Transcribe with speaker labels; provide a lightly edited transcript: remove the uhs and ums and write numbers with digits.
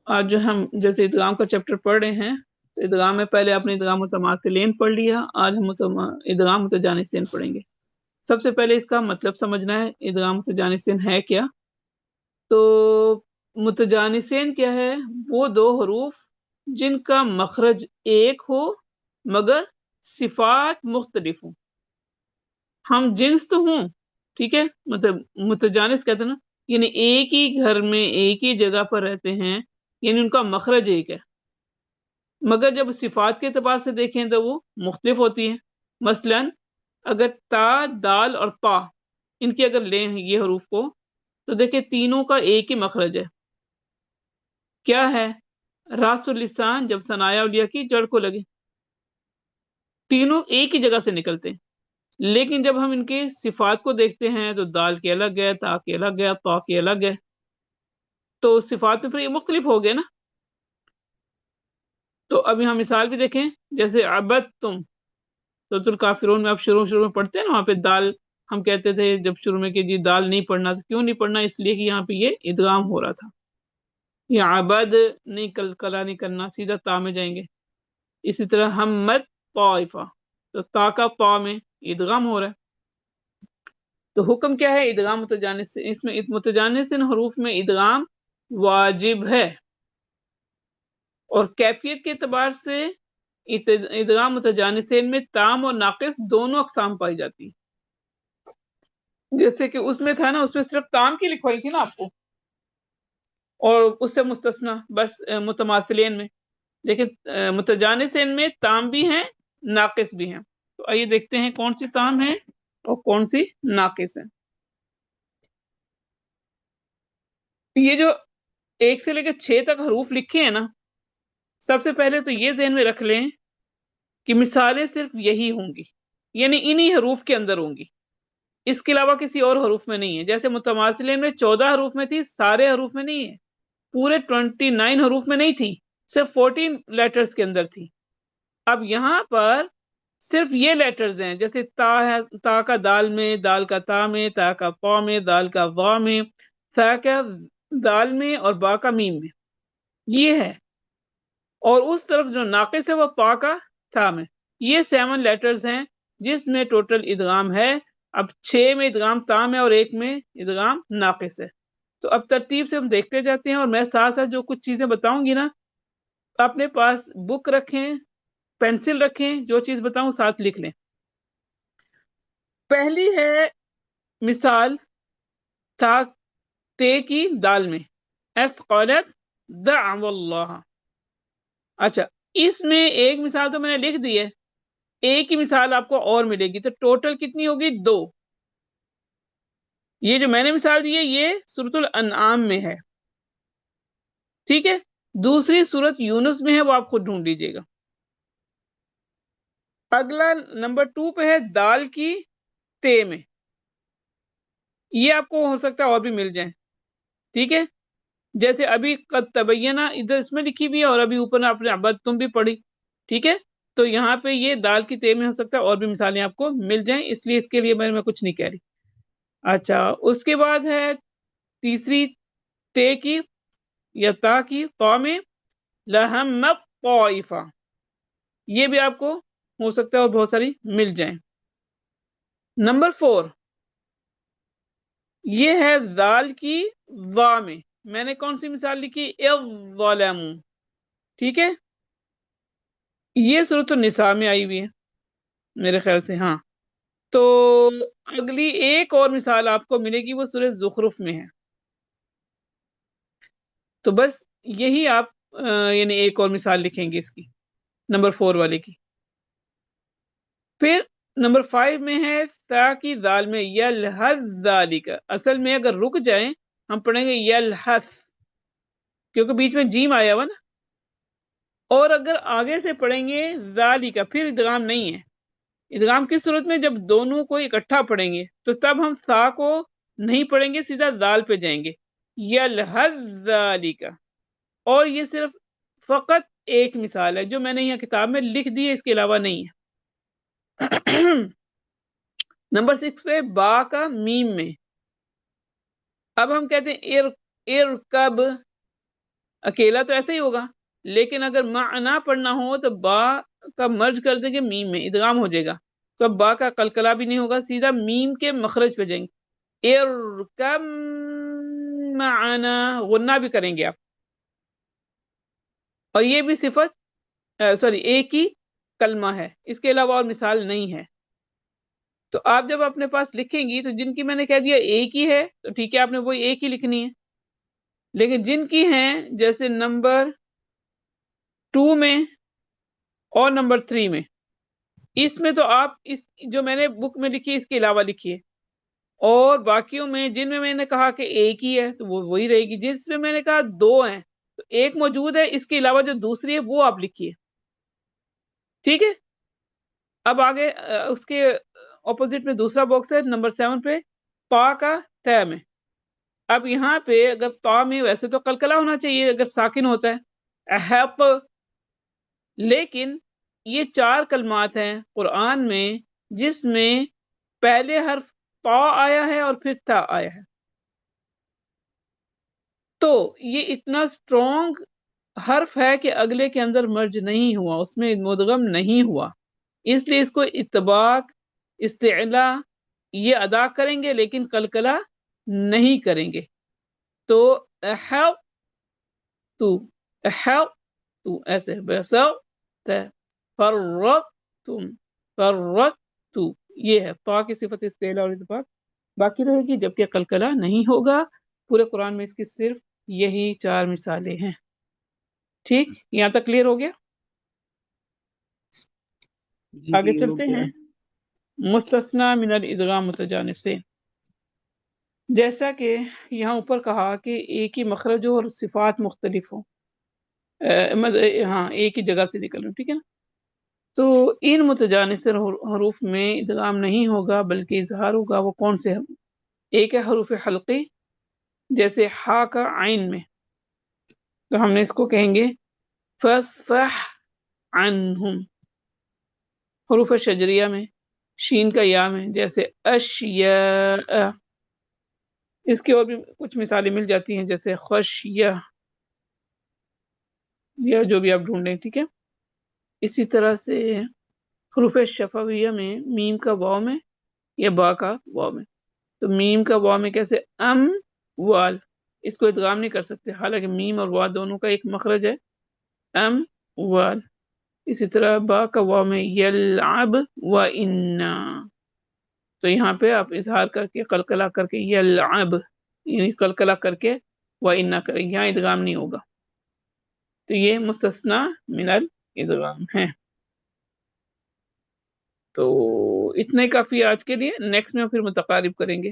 Speaker 1: آج جو ہم جیسے ادغام کا چیپٹر پڑھ رہے ہیں تو ادغام میں پہلے آپ نے ادغام متماثلین پڑھ لیا، آج ہم ادغام متجانسین پڑھیں گے۔ سب سے پہلے اس کا مطلب سمجھنا ہے، ادغام متجانسین ہے کیا؟ تو متجانسین کیا ہے؟ وہ دو حروف جن کا مخرج ایک ہو مگر صفات مختلف ہوں۔ ہم جنس تو ہوں، ٹھیک ہے، مطلب متجانس کہتے ہیں نا، یعنی ایک ہی گھر میں ایک ہی جگہ پر رہتے ہیں، یعنی ان کا مخرج ایک ہے، مگر جب صفات کے اعتبار سے دیکھیں تو وہ مختلف ہوتی ہیں۔ مثلا اگر تا، دال اور طا، ان کی اگر لیں یہ حروف کو تو دیکھیں تینوں کا ایک ہی مخرج ہے، کیا ہے؟ راس اللسان جب ثنایا اولیاء کی جڑ کو لگے، تینوں ایک ہی جگہ سے نکلتے ہیں۔ لیکن جب ہم ان کے صفات کو دیکھتے ہیں تو دال کے الگ ہے، تا کے الگ ہے، طا کے الگ ہے، تو صفات میں پھر یہ مختلف ہو گئے نا۔ تو اب یہاں مثال بھی دیکھیں، جیسے عبدتم، سورۃ الکافرون میں آپ شروع میں پڑھتے ہیں نا، وہاں پہ دال ہم کہتے تھے جب شروع میں کہ جی دال نہیں پڑھنا، تو کیوں نہیں پڑھنا؟ اس لیے کہ یہاں پہ یہ ادغام ہو رہا تھا۔ یہ عبد نہیں، کلا نہیں کرنا، سیدھا تا میں جائیں گے۔ اسی طرح ہمت طائفہ، تو تا کا طا میں ادغام ہو رہا ہے۔ تو حکم کیا ہے؟ ادغام متجانس سے، اس میں متجانس حروف میں ادغام واجب ہے، اور کیفیت کے اعتبار سے ادغام متجانسین میں تام اور ناقص دونوں اقسام پائی جاتی ہیں۔ جیسے کہ اس میں تھا نا، اس میں صرف تام کی لکھوائی تھی نا آپ کو، اور اس سے مستثنا بس متماثلین میں، لیکن متجانسین میں تام بھی ہیں ناقص بھی ہیں۔ تو آئیے دیکھتے ہیں کون سی تام ہے اور کون سی ناقص ہے۔ یہ جو 1 سے لے کے 6 تک حروف لکھے ہیں نا، سب سے پہلے تو یہ ذہن میں رکھ لیں کہ مثالیں صرف یہی ہوں گی، یعنی انہی حروف کے اندر ہوں گی، اس کے علاوہ کسی اور حروف میں نہیں ہے۔ جیسے متماثلین میں 14 حروف میں تھی، سارے حروف میں نہیں ہے، پورے 29 حروف میں نہیں تھی، صرف 14 لیٹرز کے اندر تھی۔ اب یہاں پر صرف یہ لیٹرز ہیں، جیسے تا ہے، تا کا دال میں، دال کا تا میں، تا کا پا میں، دال کا وا میں، فا کا دال میں، اور با کا میم میں، یہ ہے۔ اور اس طرف جو ناقص ہے وہ پا کا تھا میں، یہ 7 لیٹرز ہیں جس میں ٹوٹل ادغام ہے۔ اب 6 میں ادغام تام ہے اور 1 میں ادغام ناقص ہے۔ تو اب ترتیب سے ہم دیکھتے جاتے ہیں، اور میں ساتھ ساتھ جو کچھ چیزیں بتاؤں گی نا، اپنے پاس بک رکھیں، پینسل رکھیں، جو چیز بتاؤں ساتھ لکھ لیں۔ پہلی ہے مثال تا تے کی دال میں، ایف قالت دعو اللہ۔ اچھا، اس میں ایک مثال تو میں نے لکھ دی ہے، ایک ہی مثال آپ کو اور ملے گی، تو ٹوٹل کتنی ہوگی؟ 2۔ یہ جو میں نے مثال دی ہے یہ سورۃ الانعام میں ہے، ٹھیک ہے، دوسری سورۃ یونس میں ہے، وہ آپ خود ڈھونڈ لیجیے گا۔ اگلا نمبر 2 پہ ہے دال کی تے میں، یہ آپ کو ہو سکتا ہے اور بھی مل جائیں، ٹھیک ہے، جیسے ابھی قد تبینہ ادھر اس میں لکھی ہوئی ہے، اور ابھی اوپر آپ نے عبدتم بھی پڑھی، ٹھیک ہے، تو یہاں پہ یہ دال کی تے میں ہو سکتا ہے اور بھی مثالیں آپ کو مل جائیں، اس لیے اس کے لیے میں کچھ نہیں کہہ رہی۔ اچھا، اس کے بعد ہے تیسری تے کی یا تا کی طا میں، لہمت طائفہ، یہ بھی آپ کو ہو سکتا ہے اور بہت ساری مل جائیں۔ نمبر 4 یہ ہے دال کی وا میں نے کون سی مثال لکھی؟ الظلم، ٹھیک ہے، یہ سورۃ النساء میں آئی ہوئی ہے میرے خیال سے، ہاں۔ تو اگلی ایک اور مثال آپ کو ملے گی، وہ سورۃ زخرف میں ہے۔ تو بس یہی آپ یعنی ایک اور مثال لکھیں گے اس کی، نمبر 4 والے کی۔ پھر نمبر 5 میں ہے تا کی دال میں، یلحظ ذالک، اصل میں اگر رک جائیں ہم پڑھیں گے یلحظ، کیونکہ بیچ میں جیم آیا ہوا نا، اور اگر آگے سے پڑھیں گے ذالک پھر ادغام نہیں ہے۔ ادغام کس صورت میں؟ جب دونوں کو اکٹھا پڑھیں گے، تو تب ہم سا کو نہیں پڑھیں گے، سیدھا دال پہ جائیں گے، یلحظ ذالک۔ اور یہ صرف فقط ایک مثال ہے جو میں نے یہاں کتاب میں لکھ دی ہے، اس کے علاوہ نہیں ہے۔ نمبر 6 پہ با کا میم میں، اب ہم کہتے ہیں ارکب، اکیلا تو ایسے ہی ہوگا، لیکن اگر معنا پڑھنا ہو تو با کا مرج کر دیں گے میم میں، ادغام ہو جائے گا، تو اب با کا قلقلہ بھی نہیں ہوگا، سیدھا میم کے مخرج پہ جائیں گے، ارکم معنا، غنہ بھی کریں گے آپ، اور یہ بھی صفت ایک ہی کلمہ ہے، اس کے علاوہ اور مثال نہیں ہے۔ تو آپ جب اپنے پاس لکھیں گی تو جن کی میں نے کہہ دیا ایک ہی ہے تو ٹھیک ہے، آپ نے وہی ایک ہی لکھنی ہے، لیکن جن کی ہیں جیسے نمبر 2 میں اور نمبر 3 میں، اس میں تو آپ اس جو میں نے بک میں لکھی اس کے علاوہ لکھیے، اور باقیوں میں جن میں نے کہا کہ ایک ہی ہے تو وہ وہی رہے گی، جس میں نے کہا 2 ہیں تو ایک موجود ہے، اس کے علاوہ جو دوسری ہے وہ آپ لکھیے، ٹھیک ہے۔ اب آگے اس کے اپوزٹ میں دوسرا باکس ہے نمبر 7 پہ، پا کا تے میں، اب یہاں پہ اگر تا میں ویسے تو قلقلہ ہونا چاہیے اگر ساکن ہوتا ہے، احق، لیکن یہ 4 کلمات ہیں قرآن میں جس میں پہلے حرف تا آیا ہے اور پھر تا آیا ہے، تو یہ اتنا اسٹرانگ حرف ہے کہ اگلے کے اندر مرج نہیں ہوا، اس میں مدغم نہیں ہوا، اس لیے اس کو اطباق، استعلا یہ ادا کریں گے لیکن قلقلہ نہیں کریں گے۔ تو احق تو، احق تو ایسے بسوت، فرق تم، فرق تو، یہ ہے تا کی صفت استعلا اور اطباق باقی رہے گی، جبکہ قلقلہ نہیں ہوگا۔ پورے قرآن میں اس کی صرف یہی 4 مثالیں ہیں، ٹھیک، یہاں تک کلیئر ہو گیا؟ آگے چلتے ہیں، مستثنی من الادغام متجانسین، جیسا کہ یہاں اوپر کہا کہ ایک ہی مخرج ہو اور صفات مختلف ہوں، ہاں ایک ہی جگہ سے نکل رہے، ٹھیک ہے نا، تو ان متجانس حروف میں ادغام نہیں ہوگا بلکہ اظہار ہوگا۔ وہ کون سے ہیں؟ ایک ہے حروف حلقی، جیسے ہا کا عین میں، تو ہم نے اس کو کہیں گے فاصفح عنہم، حروف شجریہ میں، شین کا یا میں، جیسے اشیاء، اس کی اور بھی کچھ مثالیں مل جاتی ہیں جیسے خشیہ، یا جو بھی آپ ڈھونڈیں، ٹھیک ہے۔ اسی طرح سے حروف شفویہ میں میم کا واو میں یا با کا واو میں، تو میم کا واو میں کیسے ام وال، اس کو ادغام نہیں کر سکتے حالانکہ میم اور وا دونوں کا ایک مخرج ہے، ام وال۔ اسی طرح با کا واو میں یلعب و انا، تو یہاں پہ آپ اظہار کر کے قلقلہ کر کے یلعب، یعنی قلقلہ کر کے و انا کریں، یہاں ادغام نہیں ہوگا، تو یہ مستثنی من الادغام ہے۔ تو اتنے کافی آج کے لیے، نیکسٹ میں پھر متقارب کریں گے۔